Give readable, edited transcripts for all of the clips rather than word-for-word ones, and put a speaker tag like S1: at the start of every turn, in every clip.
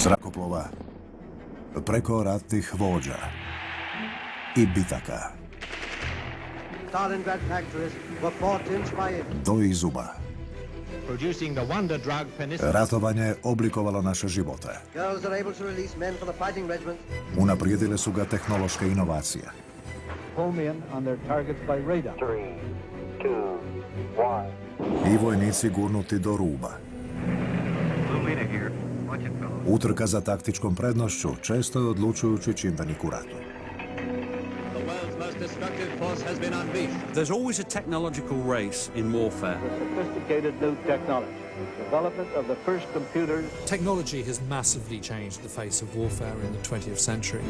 S1: zrakoplova, preko ratnih vođa i bitaka,
S2: Stalingrad factories were fought inch by inch.
S1: do izuba.
S3: Producing the wonder drug penicillin.
S1: Ratovanje je oblikovalo naše živote.
S2: Girls are able to release men for the fighting regiments.
S1: Unaprijedile su ga tehnološke inovacije.
S4: Home in on their targets by radar.
S5: 3, 2, 1.
S1: I vojnici gurnuti do ruba. Utrka za taktičkom prednošću često je odlučujući čimbenik u ratu.
S3: The world's most destructive force has been unleashed.
S6: There's always a technological race in warfare.
S4: Sophisticated new technology. Development of the first computers.
S7: Technology has massively changed the face of warfare in the 20th century.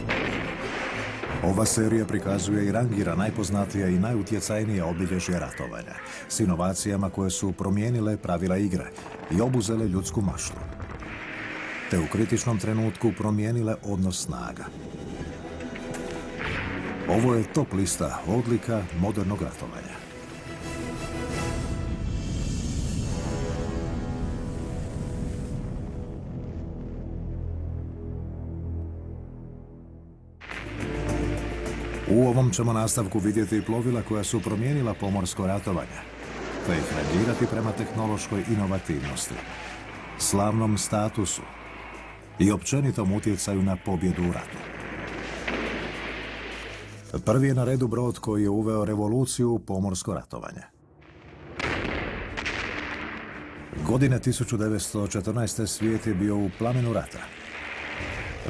S1: Ova serija prikazuje i rangira najpoznatija i najutjecajnija obilježja ratovanja, s inovacijama koje su promijenile pravila igre i obuzele ljudsku maštu, te u kritičnom trenutku promijenile odnos snaga. Ovo je top lista odlika modernog ratovanja. U ovom ćemo nastavku vidjeti plovila koja su promijenila pomorsko ratovanje, te ih rangirati prema tehnološkoj inovativnosti, slavnom statusu i općenitom utjecaju na pobjedu u ratu. Prvi je na redu brod koji je uveo revoluciju u pomorsko ratovanje. Godine 1914. svijet je bio u plamenu rata.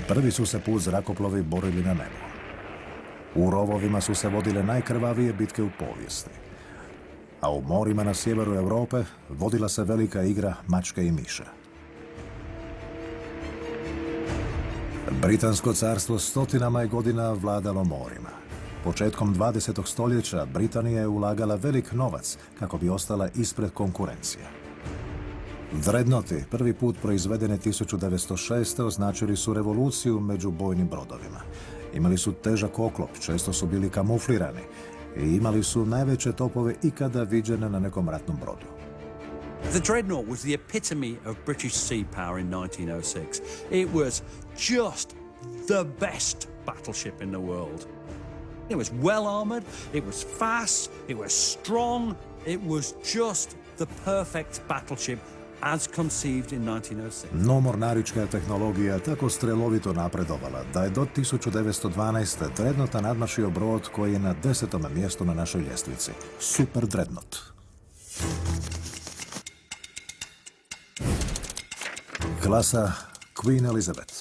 S1: Prvi su se put zrakoplovi borili na nebu. U rovovima su se vodile najkrvavije bitke u povijesti. A u morima na sjeveru Europe vodila se velika igra mačke i miša. Britansko carstvo stotinama je godina vladalo morima. Početkom 20. stoljeća Britanija je ulagala velik novac kako bi ostala ispred konkurencije. Dreadnoughti, prvi put proizvedene 1906. označili su revoluciju među bojnim brodovima. Imali su težak oklop, često su bili kamuflirani i imali su najveće topove ikada viđene na nekom ratnom brodu.
S6: The Dreadnought was the epitome of British sea power in 1906. It was just the best battleship in the world. It was well armored, it was fast, it was strong, it was just the perfect battleship as conceived in 1906.
S1: No mornarička je tehnologija tako strelovito napredovala da je do 1912. Dreadnoughta nadmašio brod koji je na 10. mjestu na našoj ljestvici. Super Dreadnought. Klasa Queen Elizabeth.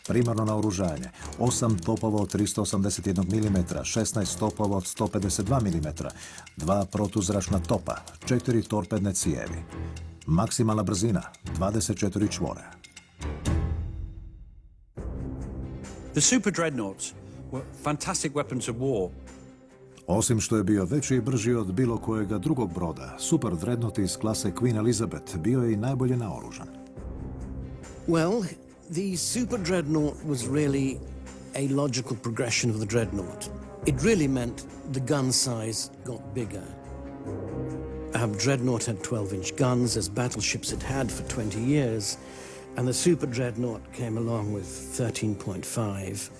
S1: Primarno naoružanje. 8 topova od 381 mm, 16 topova od 152 mm, 2 protuzračna topa, 4 torpedne cijevi. Maksimalna brzina 24 čvora.
S6: The Super Dreadnoughts were fantastic weapons of war.
S1: Osim što je bio veći i brži od bilo kojega drugog broda, Super Dreadnought iz klase Queen Elizabeth bio je i najbolje naoružan.
S8: Well, the Super Dreadnought was really a logical progression of the Dreadnought. It really meant the gun size got bigger. Dreadnought had 12-inch guns, as battleships had for 20 years, and the Super Dreadnought came along with 13.5,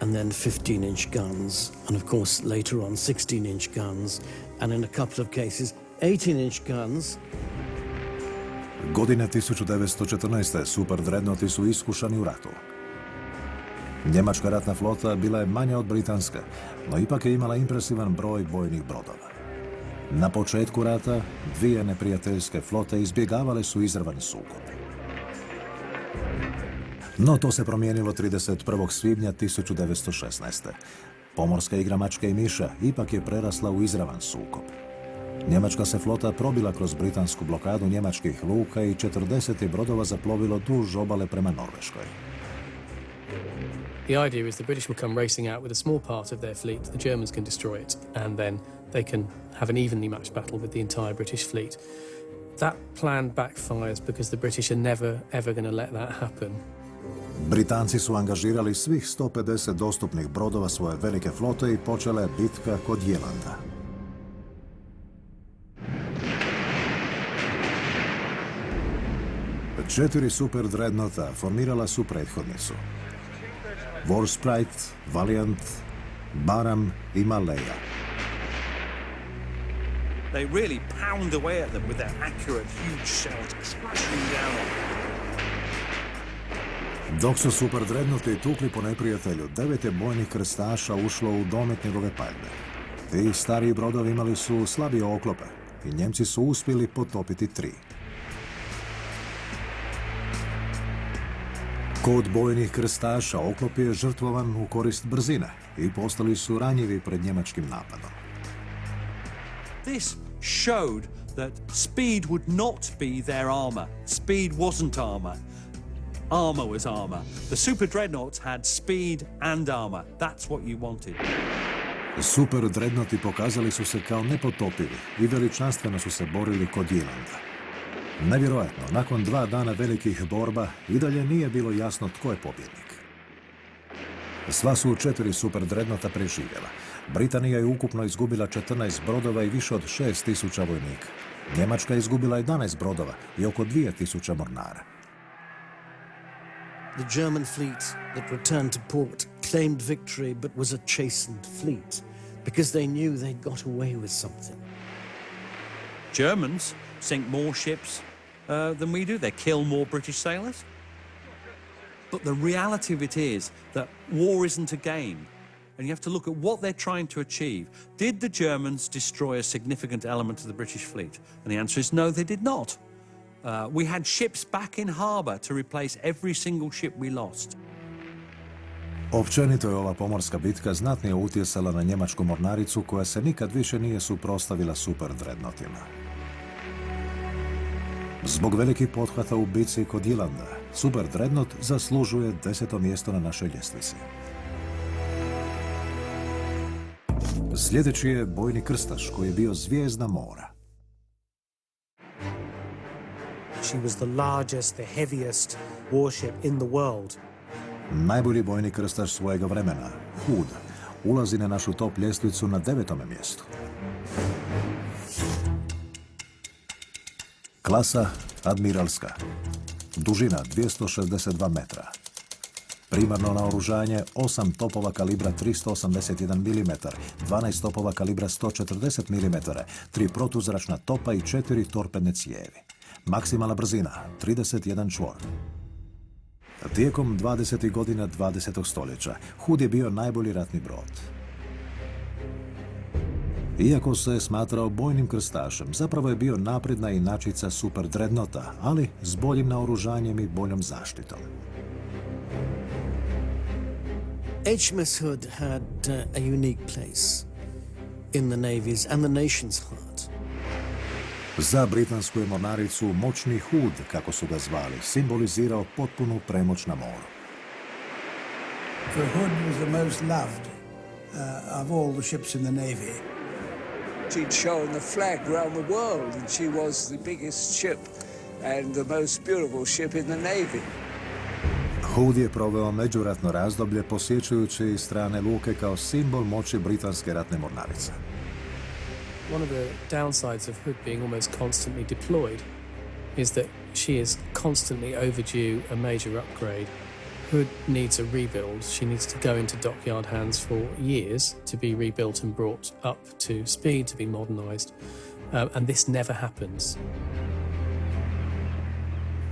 S8: and then 15-inch guns, and of course later on 16-inch guns, and in a couple of cases 18-inch guns.
S1: Godine 1914. Super Dreadnoughti su iskušani u ratu. Njemačka ratna flota bila je manja od britanske, no ipak je imala impresivan broj bojnih brodova. Na početku rata dvije neprijateljske flote izbjegavale su izravan sukob. No to se promijenilo 31. svibnja 1916. Pomorska igra mačke i miša ipak je prerasla u izravan sukob. Njemačka se flota probila kroz britansku blokadu njemačkih luka i 40 brodova zaplovilo duž obale prema Norveškoj.
S9: The idea is the British will come racing out with a small part of their fleet, the Germans can destroy it, and then they can have an evenly matched battle with the entire British fleet. That plan backfires because the British are never, ever going to let that happen.
S1: Britanci su angažirali svih 150 dostupnih brodova svoje velike flote i počela je bitka kod Jelanda. 4 super dreadnoughta formirala su prethodnicu. Warsprite, Valiant, Baram i Maleja.
S6: They really pound away at them with their accurate, huge shells crashing down on them.
S1: Dok su super dreadnoughti tukli po neprijatelju, 9 je bojnih krstaša ušlo u domet njegove paljbe. Ti stariji brodovi imali su slabije oklope i Njemci su uspjeli potopiti 3. Kod bojnih krstaša oklop je žrtvovan u korist brzine i postali su ranjivi pred njemačkim napadom.
S6: This showed that speed would not be their armor. Speed wasn't armor. Armor was armor. The super dreadnoughts had speed and armor. That's what you wanted.
S1: Super dreadnoughti pokazali su se kao nepotopivi i veličanstveno su se borili kod Jelanda. Nevjerojatno, nakon 2 dana velikih borba i dalje nije bilo jasno tko je pobjednik. Sva su 4 super dreadnoughta preživjela. Britanija je ukupno izgubila 14 brodova i više od 6.000 vojnika. Njemačka je izgubila 11 brodova i oko 2.000 mornara.
S8: The German fleet that returned to port claimed victory but was a chastened fleet because they knew they'd got away with something.
S6: Germans sink more ships than we do. They kill more British sailors. But the reality of it is that war isn't a game. And you have to look at what they're trying to achieve. Did the Germans destroy a significant element of the British fleet? And the answer is no, they did not. We had ships back in harbour to replace every single ship we lost.
S1: Općenito je ova pomorska bitka znatnije utjecala na njemačku mornaricu koja se nikad više nije suprotstavila super dreadnoughtima. Zbog velikih pothvata u bitci kod Jelanda, super dreadnought zaslužuje 10. mjesto na našoj ljestvici. Sljedeći je bojni krstaš koji je bio zvijezda mora.
S10: She was the largest, the heaviest warship in the world.
S1: Najbolji bojni krstaš svojega vremena, Hood, ulazi na našu top ljestvicu na 9. mjestu. Klasa admiralska. Dužina 262 metra. Primarno naoružanje 8 topova kalibra 381 mm, 12 topova kalibra 140 mm, 3 protuzračna topa i 4 torpedne cijevi. Maksimalna brzina 31 čvor. Tijekom 20. godina 20. stoljeća Hood je bio najbolji ratni brod. Iako se smatrao bojnim krstašem, zapravo je bio napredna inačica super dreadnoughta, ali s boljim naoružanjem i boljom zaštitom.
S8: HMS Hood had a unique place in the Navy's and the nation's heart.
S1: Za britansku je mornaricu moćni Hood, kako su ga zvali, simbolizirao potpunu premoć na moru.
S11: The Hood was the most loved of all the ships in the Navy.
S12: She'd shown the flag around the world, and she was the biggest ship and the most beautiful ship in the Navy.
S1: Hood je proveo međuratno razdoblje posjećujući strane luke kao simbol moći britanske ratne mornarice.
S9: One of the downsides of Hood being almost constantly deployed is that she is constantly overdue a major upgrade. Hood needs a rebuild. She needs to go into dockyard hands for years to be rebuilt and brought up to speed, to be modernized. And this never happens.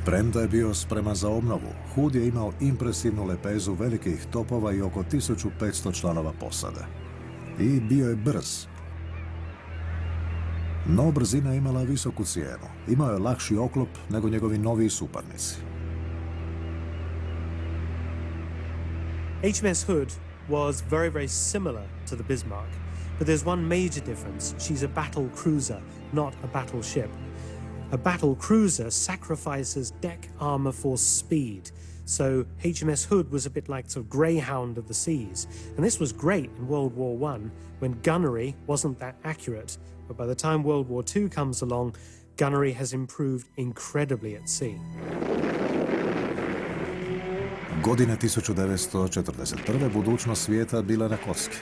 S1: Premda je bio spreman za obnovu, Hood je imao impresivnu lepezu velikih topova i oko 1500 članova posade. I bio je brz. No brzina je imala visoku cijenu. Imao je lakši oklop nego njegovi noviji suparnici.
S10: HMS Hood was very, very similar to the Bismarck, but there's one major difference. She's a battle cruiser, not a battleship. A battle cruiser sacrifices deck armor for speed. So HMS Hood was a bit like sort of Greyhound of the seas. And this was great in World War I when gunnery wasn't that accurate. But by the time World War II comes along, gunnery has improved incredibly at sea.
S1: Godine 1941. budućnost svijeta bila na kocki.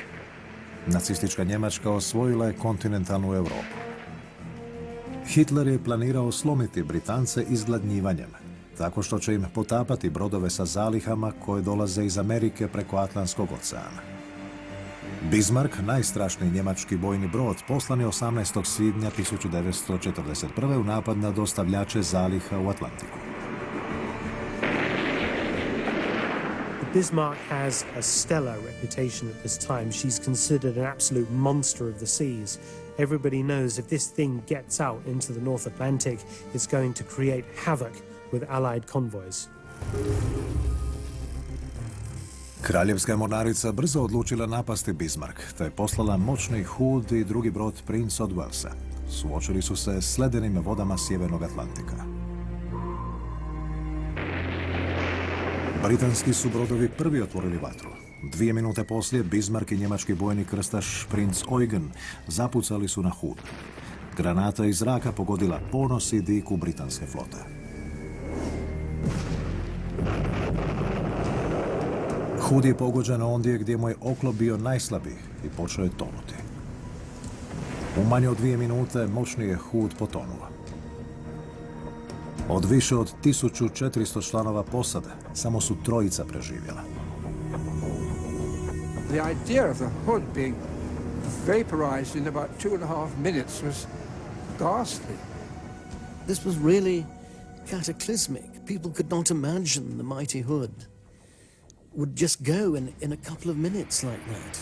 S1: Nacistička Njemačka osvojila je kontinentalnu Europu. Hitler je planirao slomiti Britance izgladnjivanjem. tako što će im potapati brodove sa zalihama koje dolaze iz Amerike preko Atlantskog oceana. Bismarck, najstrašniji njemački bojni brod, poslan je 18. svibnja 1941. u napad na dostavljače zaliha u Atlantiku.
S10: Bismarck has a stellar reputation at this time. She's considered an absolute monster of the seas. Everybody knows if this thing gets out into the North Atlantic, it's going to create havoc with Allied convoys.
S1: Kraljevska je mornarica brzo odlučila napasti Bismarck, te je poslala moćni Hood i drugi brod Prince od Walesa. Suočili su se s ledenim vodama Sjevernog Atlantika. Britanski su brodovi prvi otvorili vatru. 2 minute poslije Bismarck i njemački bojni krstaš Prince Eugen zapucali su na Hood. Granata iz zraka pogodila ponos i diku britanske flote. Hood je pogođen ondje gdje mu je oklop bio najslabiji i počeo je tonuti. U manje od 2 minute moćni je Hood potonuo. Od više od 1400 članova posade samo su 3 preživjela.
S12: The idea of the Hood being vaporized in about 2.5 minutes was ghastly.
S8: This was really cataclysmic. People could not imagine the mighty Hood would just go in a couple of minutes like that.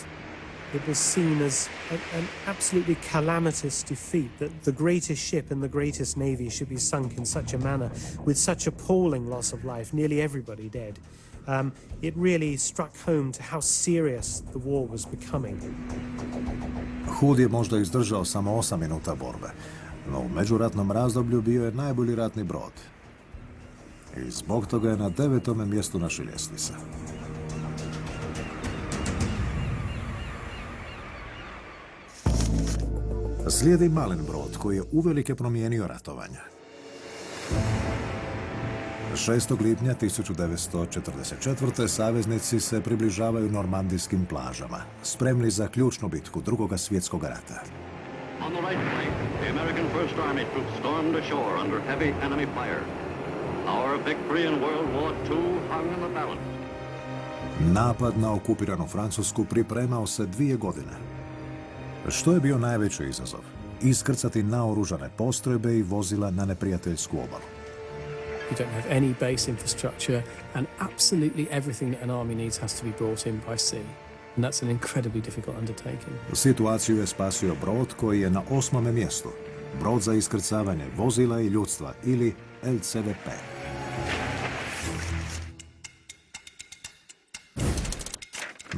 S10: It was seen as an absolutely calamitous defeat, that the greatest ship in the greatest navy should be sunk in such a manner, with such appalling loss of life, nearly everybody dead. It really struck home to how serious the war was becoming.
S1: Hood je možda izdržao samo 8 minuta borbe, no u međuratnom razdoblju bio je najbolji ratni brod. I zbog toga je na 9. mjestu naše ljestvice. Slijedi malen brod koji je uvelike promijenio ratovanja. 6. lipnja 1944. saveznici se približavaju normandijskim plažama, spremni za ključnu bitku Drugog svjetskog rata.
S5: On the right flank, the American First Army troops stormed ashore under heavy enemy fire. Our victory in World War II hung in the balance.
S1: Napad na okupiranu Francusku pripremao se 2 godine. Što je bio najveći izazov? Iskrcati naoružane postrojbe i vozila na neprijateljsku obalu.
S9: You don't have any base infrastructure, and absolutely everything that an army needs has to be brought in by sea. And that's an incredibly difficult undertaking.
S1: Situaciju je spasio brod koji je na 8. mjestu. Brod za iskrcavanje vozila i ljudstva, ili LCVP.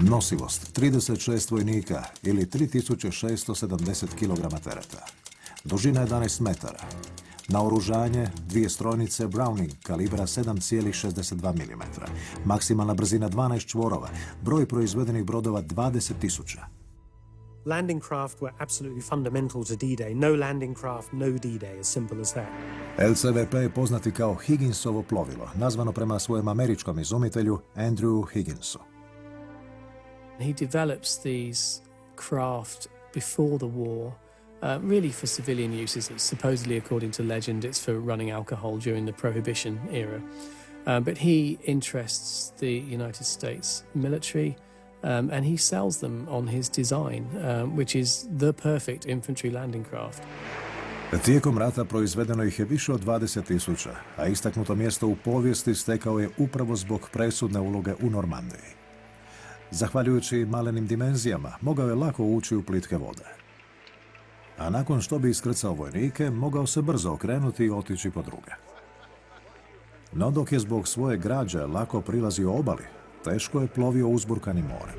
S1: Nosivost 36 vojnika ili 3670 kg tereta. Dužina 11 metara. Naoružanje 2 strojnice Browning kalibra 7,62 mm. Maksimalna brzina 12 čvorova. Broj proizvedenih brodova 20.000.
S10: Landing craft were absolutely fundamental to D-Day. No landing craft, no D-Day, as simple as that.
S1: LCVP je poznati kao Higginsovo plovilo, nazvano prema svojem američkom izumitelju Andrew Higginsu.
S9: He develops these craft before the war, really for civilian uses. It's supposedly, according to legend, it's for running alcohol during the Prohibition era. But he interests the United States military, and he sells them on his design, which is the perfect infantry landing craft.
S1: Tijekom rata proizvedeno ih je više od 20.000, a istaknuto mjesto u povijesti stekao je upravo zbog presudne uloge u Normandiji. Zahvaljujući malenim dimenzijama, mogao je lako ući u plitke vode. A nakon što bi iskrcao vojnike, mogao se brzo okrenuti i otići po druge. No dok je zbog svoje građe lako prilazio obali, teško je plovio uzburkanim morem.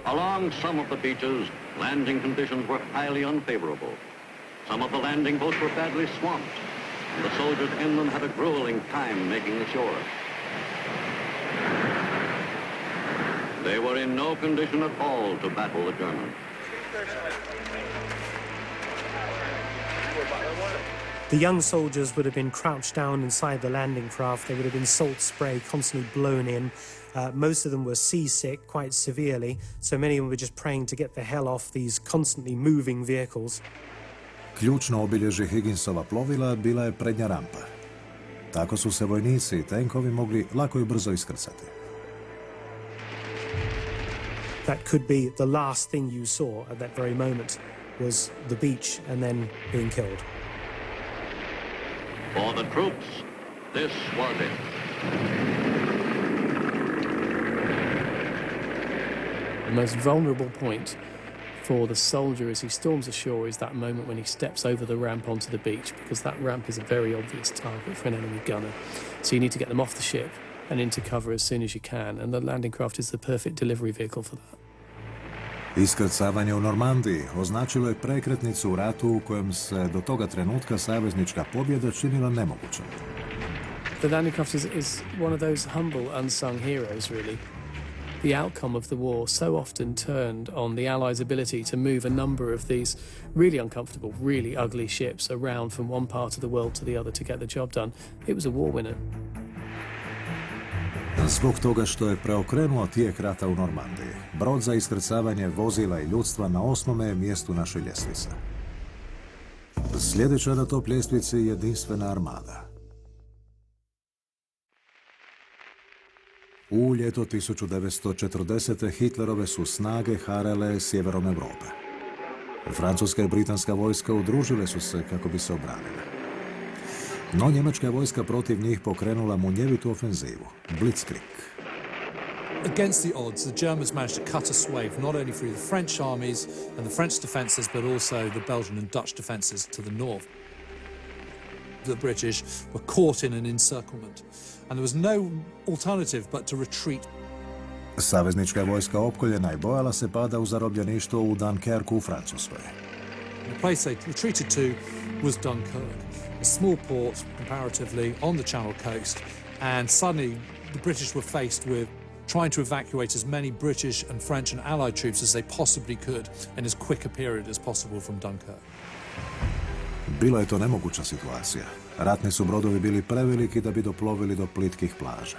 S5: Along some of the beaches, landing conditions were highly unfavorable. Some of the landing boats were badly swamped, and the soldiers in them had a grueling time making the shore. They were in no condition at all to battle the Germans.
S10: The young soldiers would have been crouched down inside the landing craft. They would have been salt spray constantly blown in. Most of them were seasick quite severely, so many of them were just praying to get the hell off these constantly moving vehicles.
S1: Ključno obilježje Higginsova plovila bila je prednja rampa. Tako su se vojnici i tenkovi mogli lako i brzo iskrcati.
S10: That could be the last thing you saw at that very moment was the beach and then being killed.
S5: For the troops, this was it.
S9: The most vulnerable point for the soldier as he storms ashore is that moment when he steps over the ramp onto the beach, because that ramp is a very obvious target for an enemy gunner. So you need to get them off the ship and into cover as soon as you can, and the landing craft is the perfect delivery vehicle for that.
S1: Iskrcavanje u Normandiji označilo je prekretnicu u ratu u kojem se do toga trenutka saveznička pobjeda činila nemogućom.
S9: The landing craft is one of those humble, unsung heroes, really. The outcome of the war so often turned on the Allies' ability to move a number of these really uncomfortable, really ugly ships around from one part of the world to the other to get the job done. It was a war winner.
S1: Zbog toga što je preokrenuo tijek rata u Normandiji, brod za iskrcavanje vozila i ljudstva na 8. je mjestu naše ljestvice. Sljedeća na top ljestvici je jedinstvena armada. U ljeto 1940. Hitlerove su snage harale sjeverom Europe. Francuska i britanska vojska udružile su se kako bi se obranile. No njemačka vojska protiv njih pokrenula munjevitu ofenzivu, Blitzkrieg.
S7: Against the odds, the Germans managed to cut a swathe not only through the French armies and the French defences, but also the Belgian and Dutch defences to the north. The British were caught in an encirclement, and there was no alternative but to retreat.
S1: Saveznička vojska opkoljena i bojala se pada u zarobljeništvo u Dunkerku u Francuskoj.
S7: The place they retreated to was Dunkirk, a small port comparatively on the Channel coast, and suddenly the British were faced with trying to evacuate as many British and French and Allied troops as they possibly could in as quick a period as possible from Dunkirk.
S1: Bila je to nemoguća situacija. Ratni su brodovi bili preveliki da bi doplovili do plitkih plaža.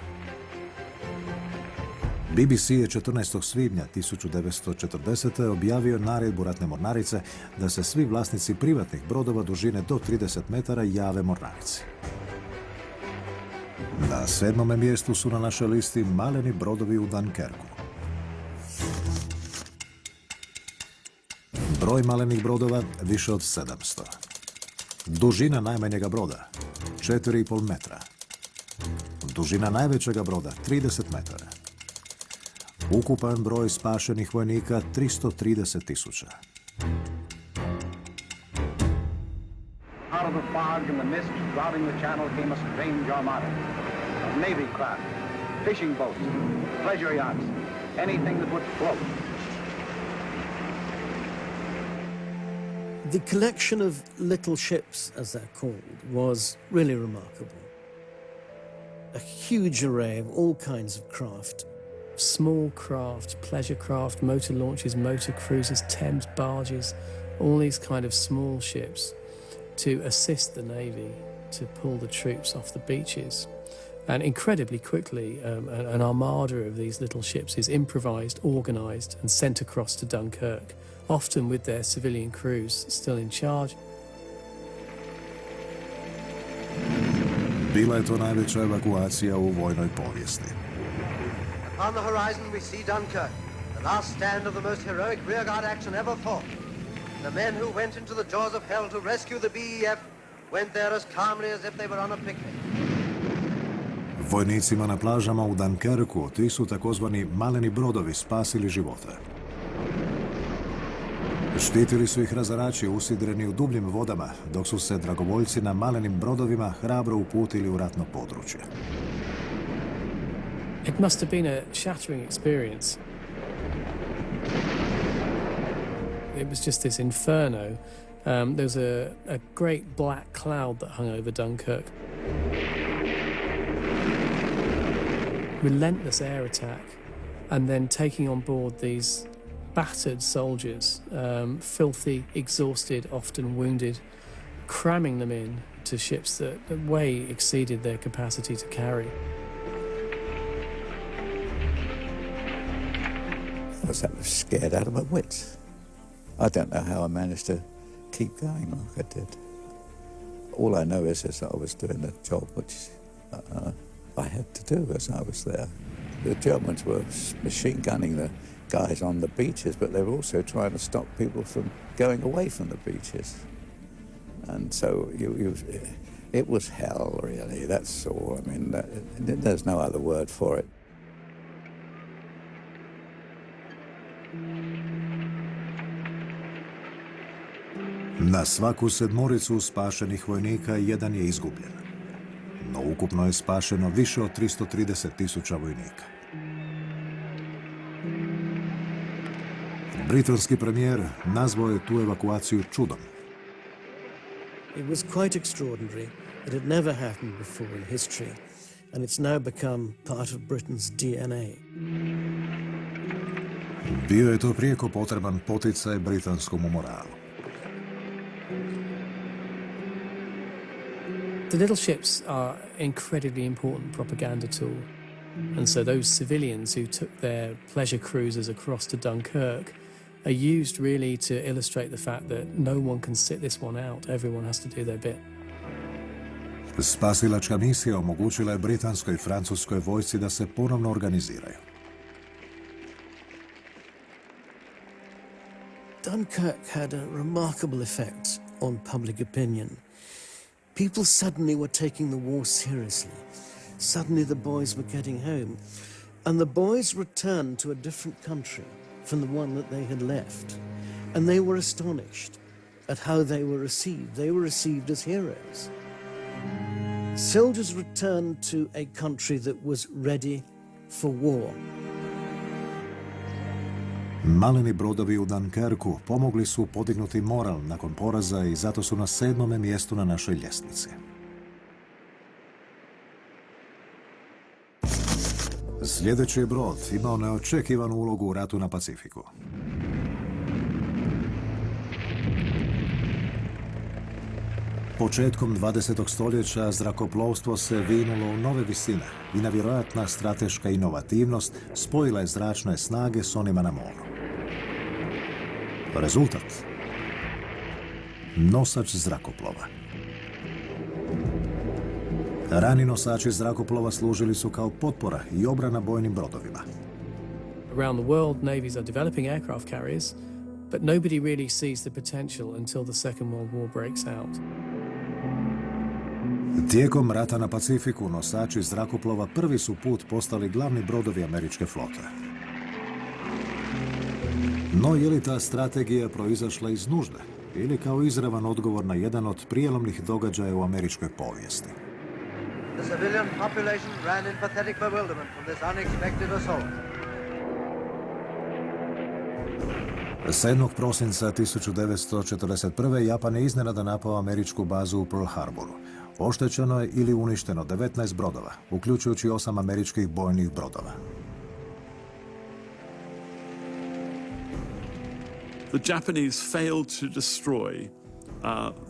S1: BBC je 14. svibnja 1940. objavio naredbu ratne mornarice da se svi vlasnici privatnih brodova dužine do 30 metara jave mornarici. Na 7. mjestu su na našoj listi maleni brodovi u Dunkerku. Broj malenih brodova više od 700. Dužina najmanjega broda 4,5 metra. Dužina najvećega broda 30 metara. Ukupan broj spašenih vojnika 330.000.
S4: Out of the fog and the mist shrouding the channel came a strange armada of navy craft, fishing boats, pleasure yachts, anything that would float.
S8: The collection of little ships, as they're called, was really remarkable. A huge array of all kinds of craft.
S9: Small craft, pleasure craft, motor launches, motor cruisers, Thames barges, all these kind of small ships to assist the Navy to pull the troops off the beaches. And incredibly quickly, an armada of these little ships is improvised, organised and sent across to Dunkirk, often with their civilian crews still in charge.
S1: Bila je to najveća evakuacija u vojnoj povijesti.
S2: On the horizon we see Dunkirk, the last stand of the most heroic rearguard action ever fought. The men who went into the jaws of hell to rescue the BEF went there as calmly as if they were on a picnic.
S1: Vojnicima na plažama u Dunkerku ti su takozvani maleni brodovi spasili živote. Štitili su ih razarači usidreni u dubljim vodama, dok su se dragovoljci na malenim brodovima hrabro uputili u ratno područje.
S9: It must have been a shattering experience. It was just this inferno. There was a great black cloud that hung over Dunkirk. Relentless air attack, and then taking on board these battered soldiers, filthy, exhausted, often wounded, cramming them in to ships that way exceeded their capacity to carry.
S13: I was scared out of my wits. I don't know how I managed to keep going like I did. All I know is that I was doing a job which I had to do as I was there. The Germans were machine gunning the guys on the beaches, but they were also trying to stop people from going away from the beaches. And so it was hell, really, that's all. I mean, there's no other word for it.
S1: Na svaku sedmoricu spašenih vojnika jedan je izgubljen. No ukupno je spašeno više od 330.000 vojnika. Britanski premijer nazvao je tu evakuaciju čudom.
S8: It was quite extraordinary. It had never happened before in history, and it's now become part of Britain's DNA.
S1: Bio je to prijeko potreban poticaj britanskom moralu.
S9: The little ships are incredibly important propaganda tool. And so those civilians who took their pleasure cruisers across to Dunkirk are used really to illustrate the fact that no one can sit this one out. Everyone has to do their bit.
S1: Spasilačka misija omogućila je britanskoj i francuskoj vojsci da se ponovno organiziraju.
S8: Dunkirk had a remarkable effect on public opinion. People suddenly were taking the war seriously. Suddenly the boys were getting home. And the boys returned to a different country from the one that they had left. And they were astonished at how they were received. They were received as heroes. Soldiers returned to a country that was ready for war.
S1: Maleni brodovi u Dunkerku pomogli su podignuti moral nakon poraza i zato su na 7. mjestu na našoj ljestvici. Sljedeći je brod imao neočekivanu ulogu u ratu na Pacifiku. Početkom 20. stoljeća zrakoplovstvo se vinulo u nove visine i nevjerojatna strateška inovativnost spojila je zračne snage s onima na moru. Rezultat? Nosač zrakoplova. Rani nosači zrakoplova služili su kao potpora i obrana bojnim brodovima.
S9: Around the world, navies are developing aircraft carriers, but nobody really sees the potential until the Second World War breaks out.
S1: Tijekom rata na Pacifiku nosači zrakoplova prvi su put postali glavni brodovi američke flote. No je li ta strategija proizašla iz nužde ili kao izravan odgovor na jedan od prijelomnih događaja u američkoj povijesti?
S2: The civilian population ran in pathetic bewilderment from this unexpected assault.
S1: 7. prosinca 1941. Japan je iznenada napao američku bazu u Pearl Harboru. Oštećeno je ili uništeno 19 brodova, uključujući 8 američkih bojnih brodova.
S14: The Japanese failed to destroy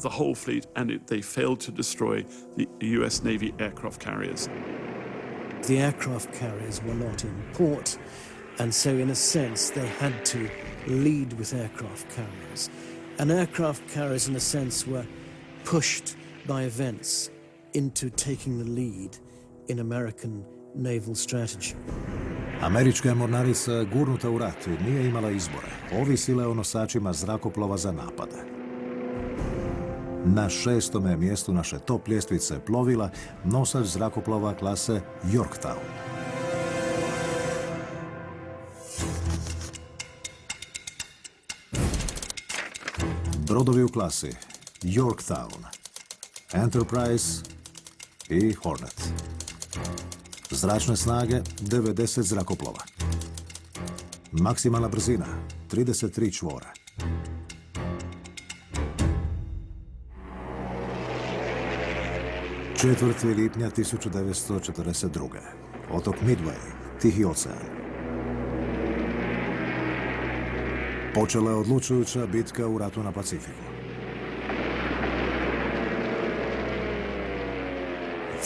S14: the whole fleet, and they failed to destroy the US Navy aircraft carriers.
S8: The aircraft carriers were not in port, and so in a sense they had to lead with aircraft carriers. And aircraft carriers in a sense were pushed by events into taking the lead in American naval strategy.
S1: Američka je mornarica gurnuta u rat i nije imala izbora. Ovisila je o nosačima zrakoplova za napade. Na 6. mjestu naše top ljestvice Plovila nosač zrakoplova klase Yorktown. Brodovi u klasi Yorktown, Enterprise i Hornet. Zračne snage 90 zrakoplova. Maksimalna brzina 33 čvora. Četvrti lipnja 1942. Otok Midway, Tihi ocean. Počela je odlučujuća bitka u ratu na Pacifiku.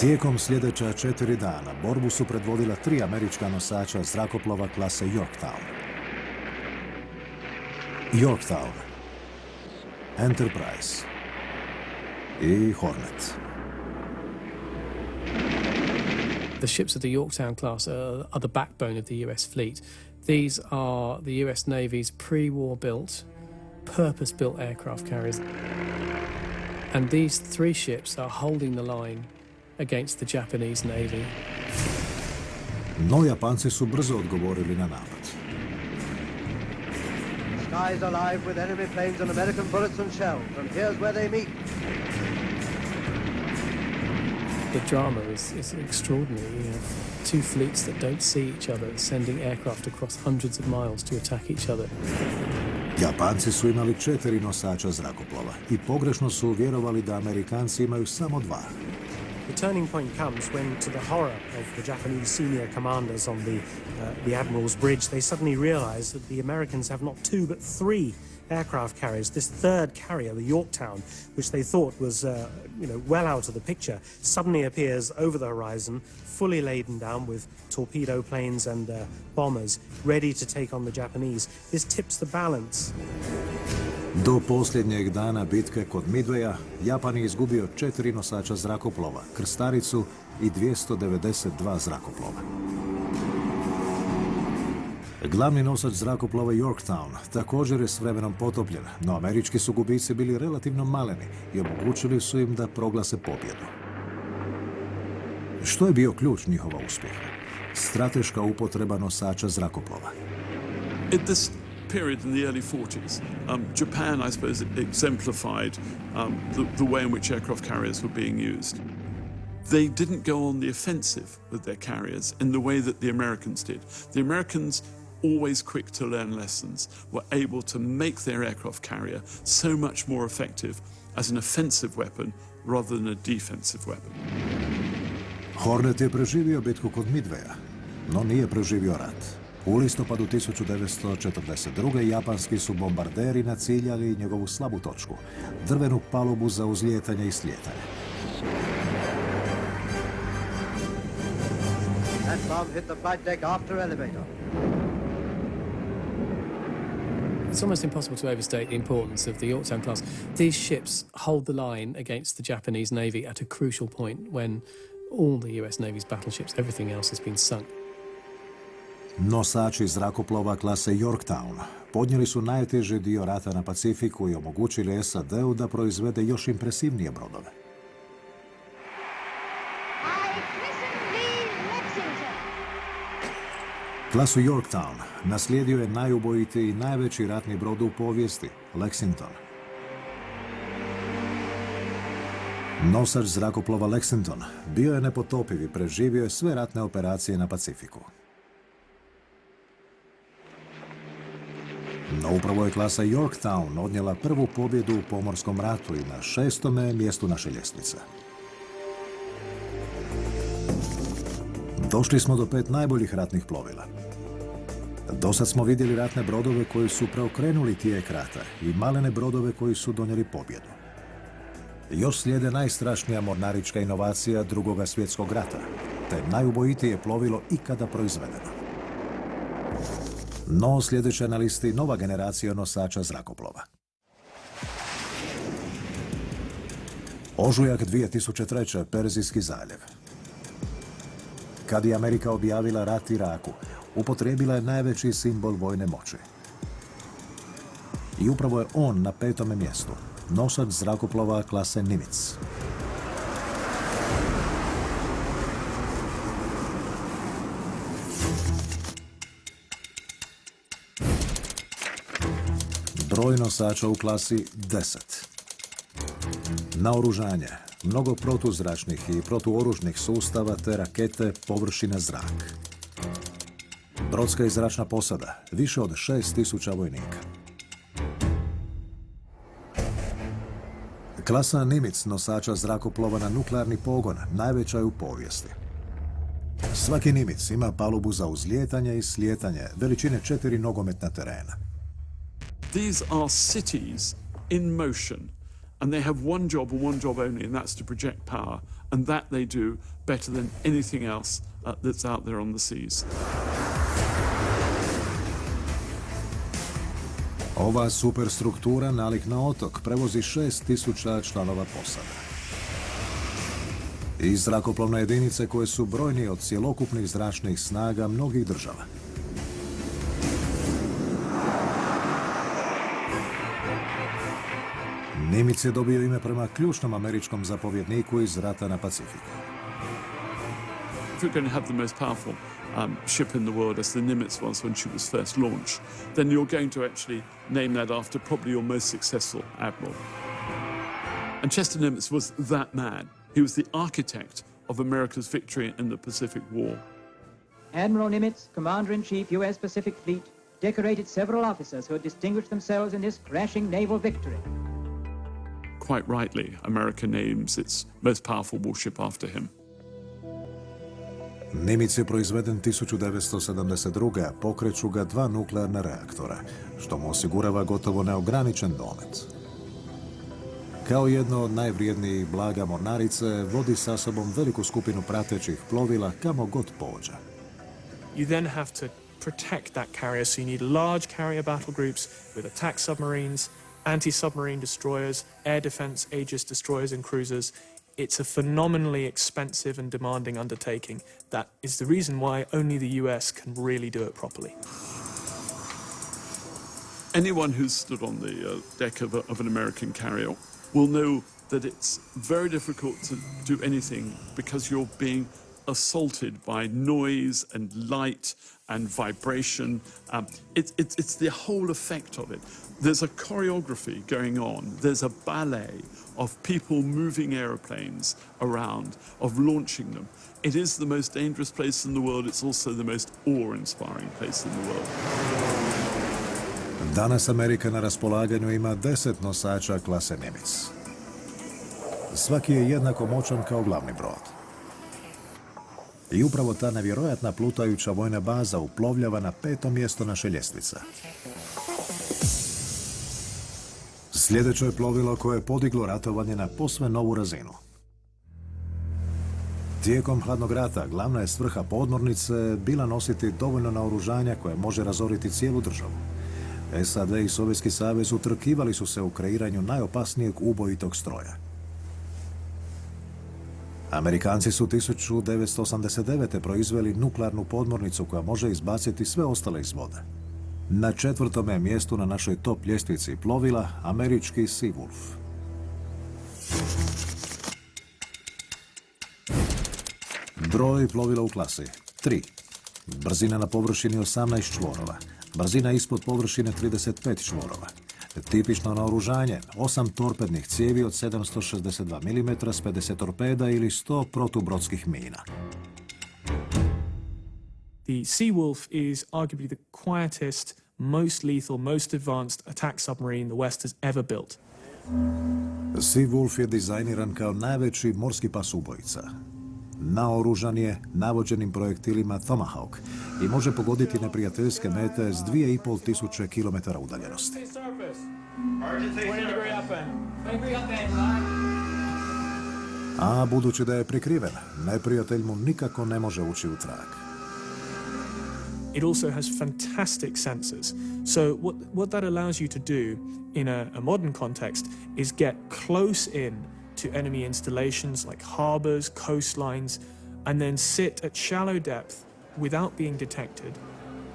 S1: Tijekom sljedeća 4 dana borbu su predvodila 3 američka nosača zrakoplova klase Yorktown. Yorktown, Enterprise i Hornet.
S9: The ships of the Yorktown class are the backbone of the US fleet. These are the US Navy's pre-war built, purpose-built aircraft carriers. And these three ships are holding the line against the Japanese Navy.
S1: No Japanci su brzo odgovorili na napad.
S2: Skies alive with enemy planes and American bullets and shells, and here's where they meet.
S9: The drama is extraordinary. You have two fleets that don't see each other, sending aircraft across hundreds of miles to attack each other.
S1: Japanci su imali 4 nosača zrakoplova i pogrešno su vjerovali da Amerikanci imaju samo 2.
S10: The turning point comes when, to the horror of the Japanese senior commanders on the Admiral's Bridge, they suddenly realize that the Americans have not 2 but 3 aircraft carriers. This third carrier, the Yorktown, which they thought was well out of the picture, suddenly appears over the horizon, fully laden down with torpedo planes and bombers, ready to take on the Japanese. This tips the balance.
S1: Do posljednjeg dana bitke kod Midwaya, Japan je izgubio 4 nosača zrakoplova, krstaricu i 292 zrakoplova. Glavni nosač zrakoplova Yorktown također je s vremenom potopljen, no američki su gubici bili relativno maleni i omogućili su im da proglase pobjedu. Što je bio ključ njihova uspjeha? Strateška upotreba nosača zrakoplova.
S14: At this period in the early 40s, Japan, I suppose, exemplified the way in which aircraft carriers were being used. They didn't go on the offensive with their carriers in the way that the Americans did. The Americans, always quick to learn lessons, were able to make their aircraft carrier so much more effective as an offensive weapon rather than a defensive weapon.
S1: Hornet je preživio bitku kod Midwaya, no nije preživio rat. U listopadu 1942. japanski su bombarderi naciljali njegovu slabu točku, drvenu palubu za uzlijetanje i slijetanje.
S2: That bomb hit the flight deck after elevator.
S9: It's almost impossible to overstate the importance of the Yorktown class. These ships hold the line against the Japanese Navy at a crucial point when all the US Navy's battleships, everything else has been sunk.
S1: Nosači zrakoplova klase Yorktown podnijeli su najteži dio rata na Pacifiku i omogućili SAD-u da proizvede još impresivnije brodove. Klasu Yorktown naslijedio je najubojitiji i najveći ratni brod u povijesti, Lexington. Nosač zrakoplova Lexington bio je nepotopiv i preživio je sve ratne operacije na Pacifiku. No upravo je klasa Yorktown odnijela prvu pobjedu u pomorskom ratu i na 6. mjestu naše ljestvice. Došli smo do 5 najboljih ratnih plovila. Dosad smo vidjeli ratne brodove koji su preokrenuli tijek rata i malene brodove koji su donijeli pobjedu. Još slijede najstrašnija mornarička inovacija Drugog svjetskog rata, te najubojitije plovilo ikada proizvedeno. No sljedeća na listi nova generacija nosača zrakoplova. Ožujak 2003. Perzijski zaljev. Kad je Amerika objavila rat Iraku, upotrijebila je najveći simbol vojne moći. I upravo je on na 5. mjestu, nosač zrakoplova klase Nimitz. Broj nosača u klasi 10. Naoružanje, mnogo protuzračnih i protuoružnih sustava te rakete površina zrak. Brodska i zračna posada, više od 6.000 vojnika. Klasa Nimitz nosača zrakoplova na nuklearni pogon, najveća je u povijesti. Svaki Nimitz ima palubu za uzlijetanje i slijetanje, veličine 4 nogometna terena.
S14: These are cities in motion, and they have one job and one job only, and that's to project power, and that they do better than anything else that's out there on the seas.
S1: Ova superstruktura nalik na otok prevozi 6.000 članova posade. i zrakoplovne jedinice koje su brojnije od cjelokupnih zračnih snaga mnogih država. Nimitz je dobio ime prema ključnom američkom zapovjedniku iz rata na Pacifiku.
S14: If you're going to have the most powerful ship in the world, as the Nimitz was when she was first launched, then you're going to actually name that after probably your most successful admiral. And Chester Nimitz was that man. He was the architect of America's victory in the Pacific War.
S15: Admiral Nimitz, Commander-in-Chief, U.S. Pacific Fleet, decorated several officers who had distinguished themselves in this crashing naval victory.
S14: Quite rightly, America names its most powerful warship after him.
S1: Nimitz je proizveden 1972. a pokreću ga 2 nuklearna reaktora, što mu osigurava gotovo neograničen domet. Kao jedno od najvrijednijih blaga mornarice, vodi sa sobom veliku skupinu pratećih plovila kamo god pođe.
S16: You then have to protect that carrier, so you need large carrier battle groups with attack submarines, anti-submarine destroyers, air defense Aegis destroyers and cruisers. It's a phenomenally expensive and demanding undertaking. That is the reason why only the US can really do it properly.
S14: Anyone who's stood on the deck of an American carrier will know that it's very difficult to do anything because you're being assaulted by noise and light and vibration. It's the whole effect of it. There's a choreography going on. There's a ballet of people moving aeroplanes around, of launching them. It is the most dangerous place in the world. It's also the most awe-inspiring place in the world.
S1: Danas Amerika na raspolaganju ima 10 nosača klase Nimitz. Svaki je jednako moćan kao glavni brod. I upravo ta nevjerojatna plutajuća vojna baza uplovljava na 5. mjesto naše ljestvice. Sljedeće je plovilo koje je podiglo ratovanje na posve novu razinu. Tijekom hladnog rata glavna je svrha podmornice bila nositi dovoljno naoružanja koje može razoriti cijelu državu. SAD i Sovjetski savez utrkivali su se u kreiranju najopasnijeg ubojitog stroja. Amerikanci su 1989. proizveli nuklearnu podmornicu koja može izbaciti sve ostale iz vode. Na 4. mjestu na našoj top ljestvici plovila američki Seawolf. Broj plovila u klasi 3. Brzina na površini 18 čvorova. Brzina ispod površine 35 čvorova. Tipično naoružanje 8 torpednih cijevi od 762 mm s 50 torpeda ili 100 protubrodskih mina.
S16: The Seawolf is arguably the quietest, most lethal, most advanced attack submarine the West has ever built.
S1: Seawolf je dizajniran kao najveći morski pas ubojica. Naoružan je navođenim projektilima Tomahawk i može pogoditi neprijateljske mete s 2500 km udaljenosti. A budući da je prikriven, neprijatelj mu nikako ne može ući u trag.
S16: It also has fantastic sensors. So what that allows you to do in a modern context is get close in to enemy installations like harbors, coastlines, and then sit at shallow depth without being detected,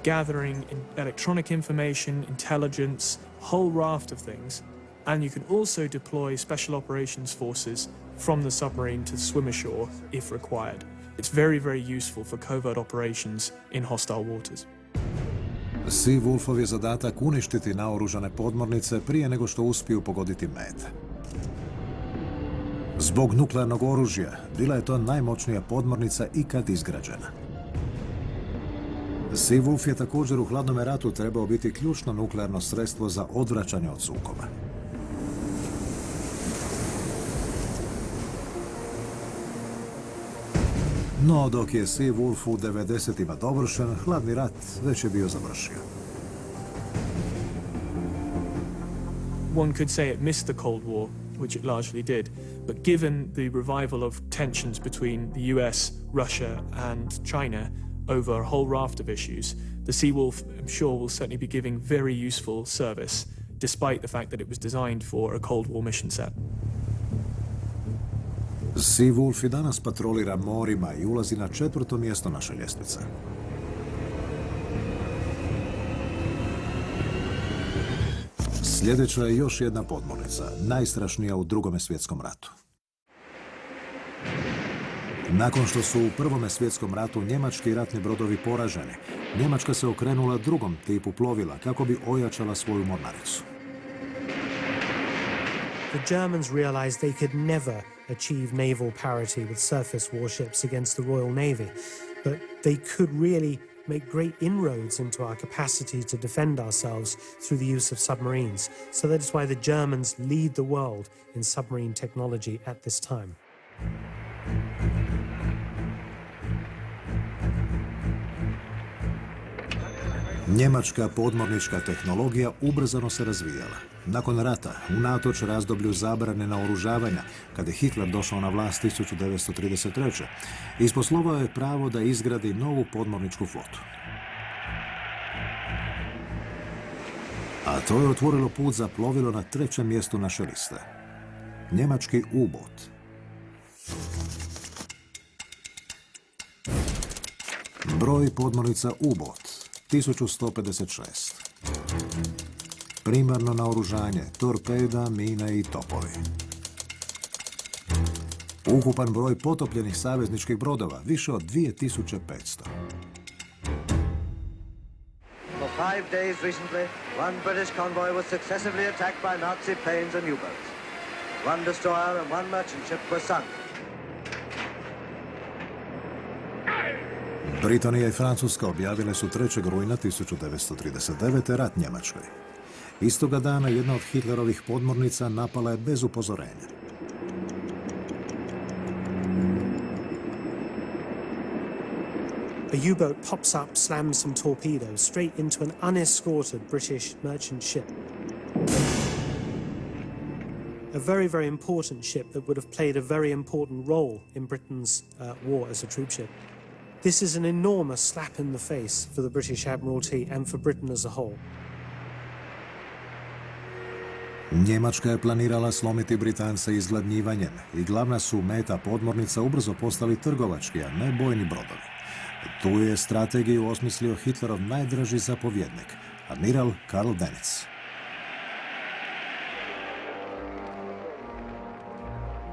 S16: gathering electronic information, intelligence, whole raft of things. And you can also deploy special operations forces from the submarine to swim ashore if required. It's very, very useful for covert operations in hostile waters.
S1: Seawolfov je zadatak uništiti naoružane podmornice prije nego što uspiju pogoditi mete. Zbog nuklearnog oružja bila je to najmoćnija podmornica ikad izgrađena. Seawolf je također u hladnom ratu trebao biti ključno nuklearno sredstvo za odvraćanje od sukoba. No, dok je Seawolf u 90-ima dovršen, hladni rat već je bio završio.
S16: One could say it missed the Cold War, which it largely did, but given the revival of tensions between the US, Russia and China over a whole raft of issues, the Seawolf, I'm sure, will certainly be giving very useful service, despite the fact that it was designed for a Cold War mission set.
S1: Sea Wolf i danas patrolira morima i ulazi na 4. mjesto naše ljestvice. Sljedeća je još jedna podmornica, najstrašnija u Drugom svjetskom ratu. Nakon što su u Prvom svjetskom ratu njemački ratni brodovi poraženi, Njemačka se okrenula drugom tipu plovila kako bi ojačala svoju mornaricu.
S10: The Germans realized they could never achieve naval parity with surface warships against the Royal Navy, but they could really make great inroads into our capacity to defend ourselves through the use of submarines. So that is why the Germans lead the world in submarine technology at this time.
S1: Njemačka podmornička tehnologija ubrzano se razvijala. Nakon rata, unatoč razdoblju zabrane naoružavanja, kada je Hitler došao na vlast 1933. isposlovao je pravo da izgradi novu podmorničku flotu. A to je otvorilo put za plovilo na 3. mjestu naše liste. Njemački U-bot. Broj podmornica U-bot 1156. Primarno naoružanje, torpeda, mine i topovi. Ukupan broj potopljenih savezničkih brodova više od 2500.
S2: For 5 days recently, one British convoy was successively attacked by Nazi planes and U-boats. One destroyer and one merchant ship were sunk.
S1: Britanija i Francuska objavile su 3. rujna 1939. rat Njemačkoj. Istoga dana jedna od Hitlerovih podmornica napala je bez upozorenja.
S10: A U-boat pops up, slams some torpedoes straight into an unescorted British merchant ship. A very, very important ship that would have played a very important role in Britain's war as a troop ship. This is an enormous slap in the face for the British Admiralty and for Britain as a whole.
S1: Njemačka je planirala slomiti Britance izgladnjivanjem i glavna su meta podmornica ubrzo postali trgovački, a ne bojni brodovi. Tu je strategiju osmislio Hitlerov najdraži zapovjednik, admiral Karl Dönitz.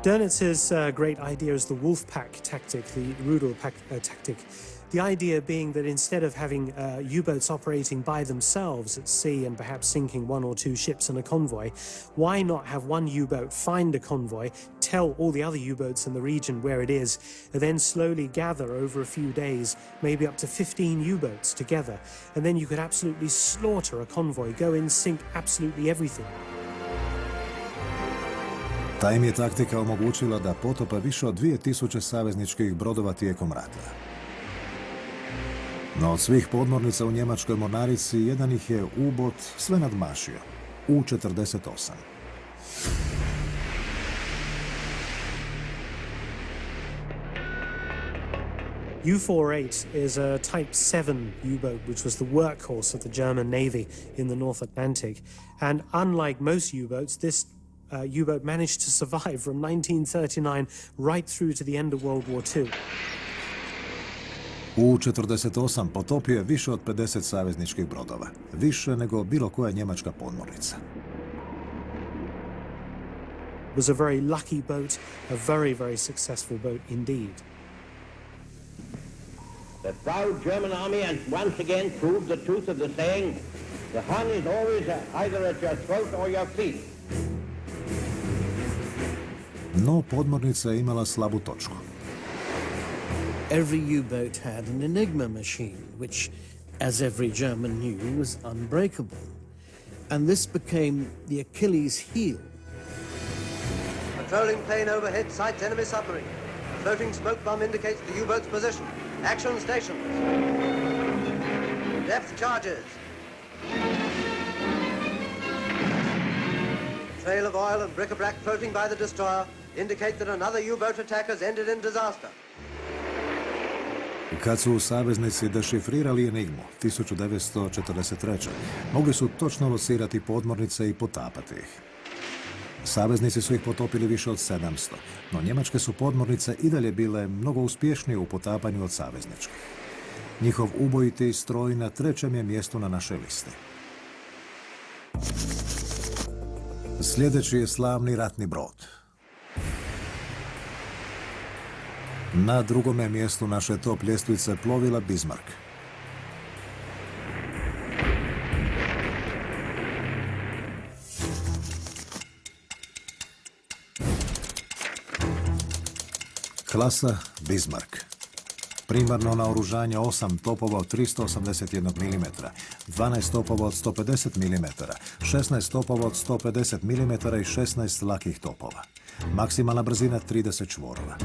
S10: Dönitz's great idea is the wolf pack tactic, the Rudel pack tactic. The idea being that instead of having U-boats operating by themselves at sea and perhaps sinking 1 or 2 ships in a convoy, why not have one U-boat find a convoy, tell all the other U-boats in the region where it is, and then slowly gather over a few days, maybe up to 15 U-boats together, and then you could absolutely slaughter a convoy, go in, sink absolutely everything.
S1: Ta im je taktika omogućila da potope više od 2000 savezničkih brodova tijekom rata. No od svih podmornica u njemačkoj mornarici, jedan ih je U-bot sve nadmašio, U-48.
S10: U-48 is a Type 7 U-boat, which was the workhorse of the German Navy in the North Atlantic. And unlike most U-boats, this U-boat managed to survive from 1939 right through to the end of World War II.
S1: U-48 potopio je više od 50 savezničkih brodova, više nego bilo koja njemačka podmornica.
S10: It was a very lucky boat, a very, very successful boat indeed.
S17: The proud German army has once again proved the truth of the saying, the Hun is always either at your throat or your feet.
S1: No podmornica je imala slabu točku.
S8: Every U-boat had an Enigma machine, which, as every German knew, was unbreakable. And this became the Achilles heel.
S2: Patrolling plane overhead sights enemy submarine. A floating smoke bomb indicates the U-boat's position. Action stations. Depth charges. Trail of oil and bric-a-brac floating by the destroyer indicate that another U-boat attack has ended in disaster.
S1: Kad su saveznici dešifrirali Enigmu 1943. mogli su točno locirati podmornice i potapati ih. Saveznici su ih potopili više od 700, no njemačke su podmornice i dalje bile mnogo uspješnije u potapanju od savezničkih. Njihov ubojiti stroj na 3. je mjestu na našoj listi. Sljedeći je slavni ratni brod. Na 2. mjestu naše top ljestvice plovila Bismarck. Klasa Bismarck. Primarno naoružanje 8 topova od 381 mm, 12 topova od 150 mm, 16 topova od 150 mm i 16 lakih topova. Maksimalna brzina 30 čvorova.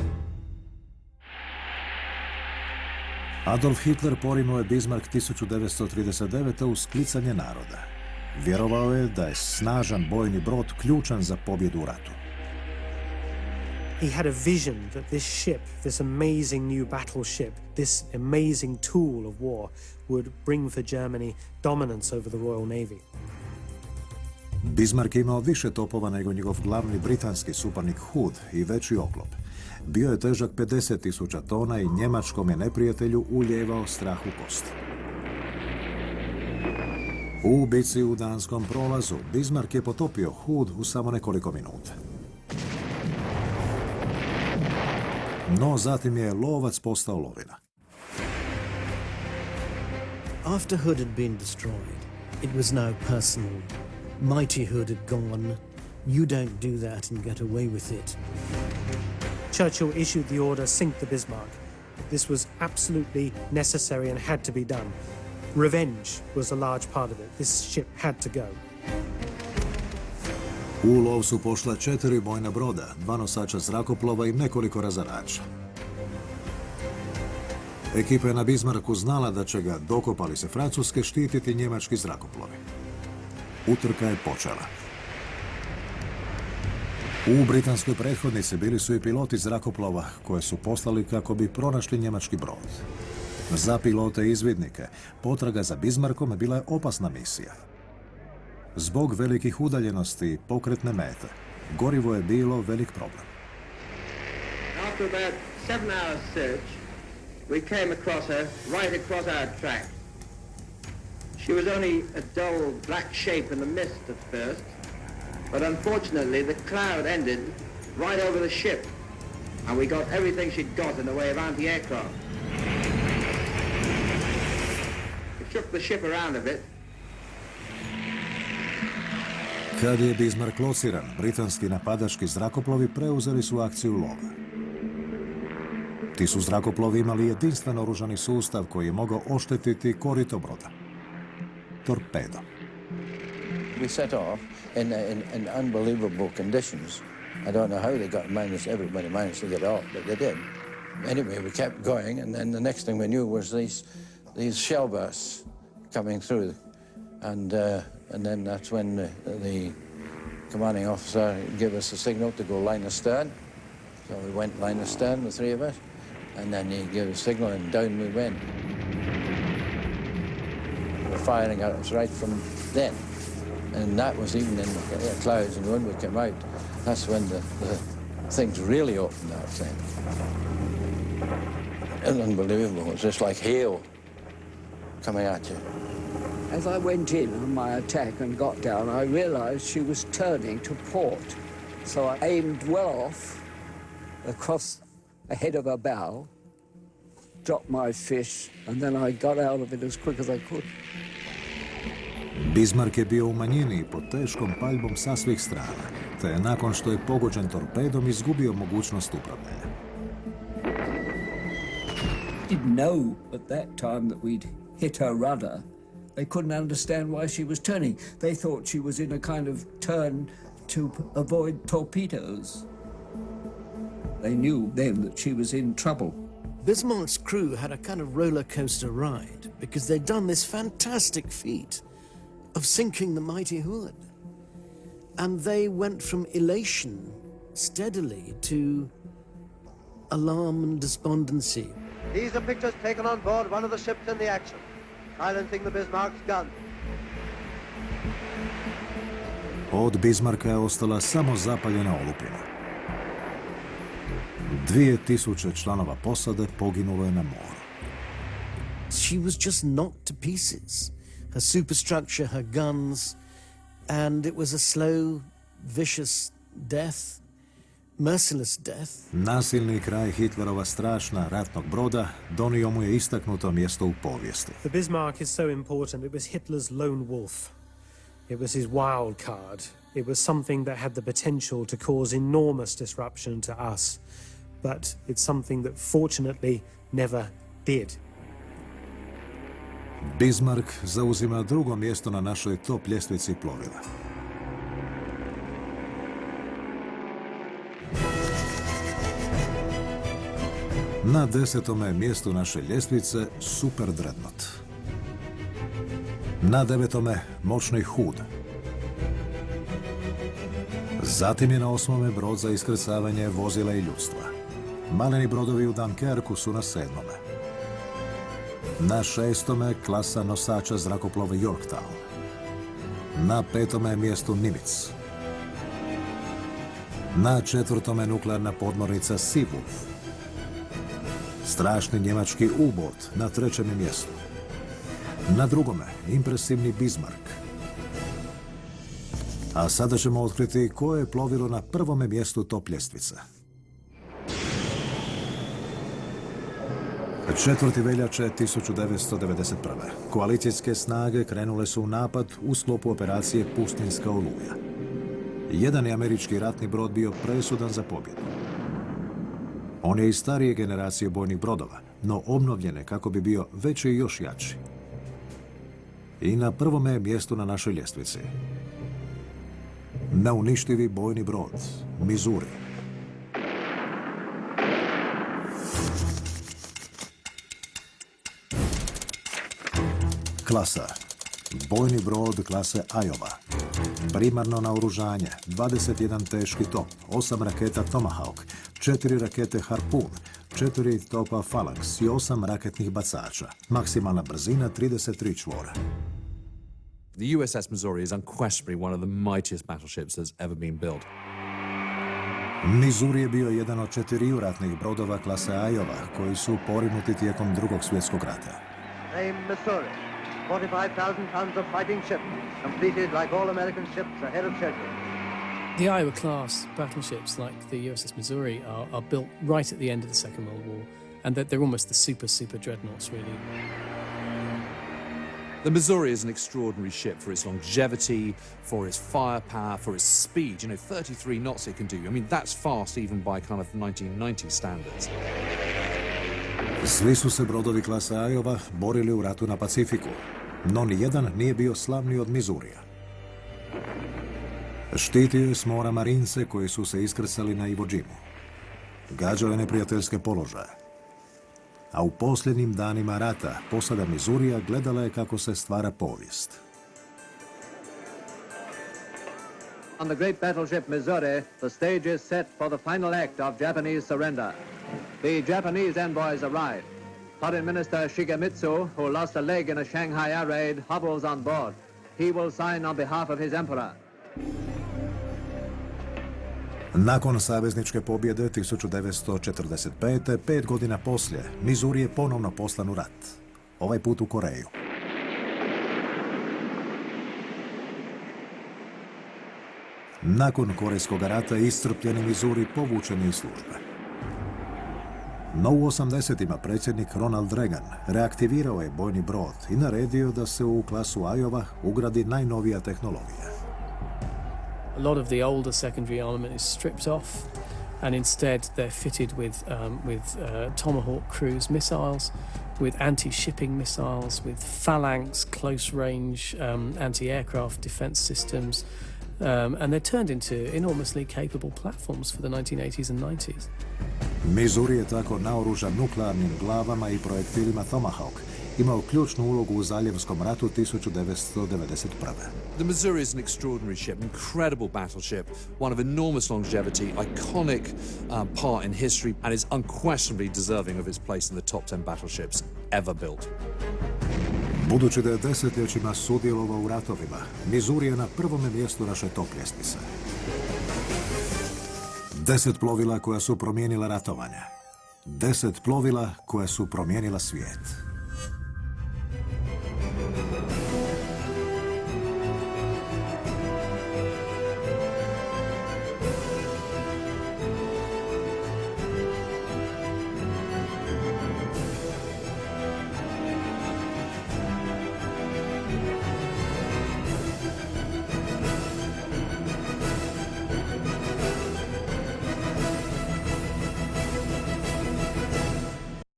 S1: Adolf Hitler porinuo je Bismarck 1939. uz klicanje naroda. Vjerovao je da je snažan bojni brod ključan za pobjedu u ratu.
S10: He had a vision that this ship, this amazing new battleship, this amazing tool of war, would bring for Germany dominance over the Royal Navy.
S1: Bismarck imao više topova nego njegov glavni britanski suparnik Hood i veći oklop. Bio je težak 50.000 tona i njemačkom je neprijatelju ulijevao strah u kosti. U bici u Danskom prolazu Bismarck je potopio Hood u samo nekoliko minuta. No zatim je lovac postao lovina.
S8: After Hood had been destroyed, it was now personal. Mighty Hood had gone. You don't do that and get away with it.
S10: Churchill issued the order, sink the Bismarck. This was absolutely necessary and had to be done. Revenge was a large part of it. This ship had to go.
S1: U lov su pošla 4 bojna broda, 2 nosača zrakoplova i nekoliko razarača. Ekipa je na Bismarcku znala da će ga, dokopali se Francuske, štititi njemački zrakoplovi. Utrka je počela. U britanskoj prethodnici bili su i piloti zrakoplova koje su poslali kako bi pronašli njemački brod. Za pilote i izvidnike potraga za Bismarckom bila je opasna misija. Zbog velikih udaljenosti i pokretne mete, gorivo je bilo velik problem.
S17: After about 7 hours search, we came across her right across our track. She was only a dull black shape in the mist at first, but unfortunately the cloud ended right over the ship, and we got everything she'd got in the way of anti-aircraft. It shook the ship around a bit.
S1: Kad je Bismarck lociran, britanski napadački zrakoplovi preuzeli su akciju lova. Ti su zrakoplovi imali jedinstven oružani sustav koji je mogao oštetiti korito broda. Torpedo.
S13: We set off in unbelievable conditions. I don't know how they everybody managed to get off, but they did. Anyway, we kept going, and then the next thing we knew was these shell bursts coming through, and then that's when the commanding officer gave us a signal to go line astern. So we went line astern, the 3 of us, and then he gave a signal, and down we went. We were firing at us right from then. And that was even in the clouds, and when we came out, that's when the things really opened up then. It was unbelievable. It was just like hail coming at you.
S12: As I went in on my attack and got down, I realized she was turning to port. So I aimed well off across ahead of her bow, dropped my fish, and then I got out of it as quick as I could.
S1: Bismarck je bio u manjini pod teškom paljbom sa svih strana, te je nakon što je pogođen torpedom izgubio mogućnost upravljanja.
S18: Didn't know at that time that we'd hit her rudder. They couldn't understand why she was turning. They thought she was in a kind of turn to avoid torpedoes. They knew then that she was in trouble.
S8: Bismarck's crew had a kind of roller coaster ride because they'd done this fantastic feat of sinking the mighty Hood. And they went from elation steadily to alarm and despondency.
S2: These are pictures taken on board one of the ships in the action, silencing the Bismarck's gun.
S1: Od Bismarcka je ostala samo zapaljena olupina. 2000 članova posade poginulo je na moru.
S8: She was just knocked to pieces. Her superstructure, her guns, and it was a slow, vicious death, merciless death.
S1: Nasilni kraj Hitlerova strašna ratnog broda donio mu je istaknuto mjesto u povijesti.
S10: The Bismarck is so important. It was Hitler's lone wolf. It was his wild card. It was something that had the potential to cause enormous disruption to us. But it's something that fortunately never did.
S1: Bismarck zauzima drugo mjesto na našoj top ljestvici plovila. Na 10. mjestu naše ljestvice Super Dreadnought. Na 9. moćni Hood. Zatim je na 8. brod za iskrcavanje vozila i ljudstva. Maleni brodovi u Dunkerku su na 7. Na 6. klasa nosača zrakoplova Yorktown. Na 5. mjestu Nimitz. Na 4. nuklearna podmornica Seawolf. Strašni njemački U-boat na 3. mjestu. Na 2. impresivni Bismarck. A sada ćemo otkriti koje je plovilo na 1. mjestu top ljestvice. 4. veljače 1991. Koalicijske snage krenule su u napad u sklopu operacije Pustinjska oluja. Jedan je američki ratni brod bio presudan za pobjedu. On je iz starije generacije bojnih brodova, no obnovljene kako bi bio veći i još jači. I na 1. mjestu na našoj ljestvici. Neuništivi bojni brod, Missouri. Klasa. Bojni brod klase Iowa. Primarno naoružanje, 21 teški top, 8 raketa Tomahawk, 4 rakete Harpoon, 4 topa Phalanx i 8 raketnih bacača. Maksimalna brzina 33 čvora.
S19: The USS Missouri is unquestionably one of the mightiest battleships that's ever been built.
S1: Missouri je bio jedan od 4 ratnih brodova klase Iowa koji su porinuti tijekom Drugog svjetskog rata.
S2: Name Missouri, 45,000 tons of fighting ship, completed like all American ships ahead of schedule.
S9: The Iowa-class battleships, like the USS Missouri, are built right at the end of the Second World War, and they're almost the super dreadnoughts, really.
S19: The Missouri is an extraordinary ship for its longevity, for its firepower, for its speed. You know, 33 knots it can do. I mean, that's fast even by kind of 1990 standards.
S1: Svi su se brodovi klase Iowa borili u ratu na Pacifiku, no nijedan nije bio slavniji od Missourija. Štitio je s mora marince koji su se iskrcali na Iwo Jimu. Gađao je neprijateljske položaje. A u posljednjim danima rata posada Missourija gledala je kako se stvara povijest.
S17: On the great battleship Missouri, the stage is set for the final act of Japanese surrender. The Japanese envoys arrive. Foreign Minister Shigemitsu, who lost a leg in a Shanghai air raid, hobbles on board. He will sign on behalf of his emperor.
S1: Nakon savezničke pobjede 1945. 5 godina poslije, Missouri je ponovno poslan u rat. Ovaj put u Koreju. Nakon Korejskog rata iscrpljeni Missouri povučen je iz službe. No u 80-ima predsjednik Ronald Reagan reaktivirao je bojni brod i naredio da se u klasu Iowa ugradi najnovija tehnologija.
S9: A lot of the older secondary armament is stripped off, and instead they're fitted with Tomahawk cruise missiles, with anti-shipping missiles, with Phalanx close-range anti-aircraft defense systems, and they're turned into enormously capable platforms for the 1980s and 90s.
S1: Missouri je tako naoružan nuklearnim glavama i projektilima Tomahawk imao ključnu ulogu u Zaljevskom ratu 1991.
S19: The Missouri is an extraordinary ship, incredible battleship, one of enormous longevity, iconic part in history, and is unquestionably deserving of its place in the top 10 battleships ever built.
S1: Budući da je desetljećima sudjelovao u ratovima, Missouri je na prvome mjestu naše top ljestvice. 10 plovila koja su promijenila ratovanja. 10 plovila koja su promijenila svijet.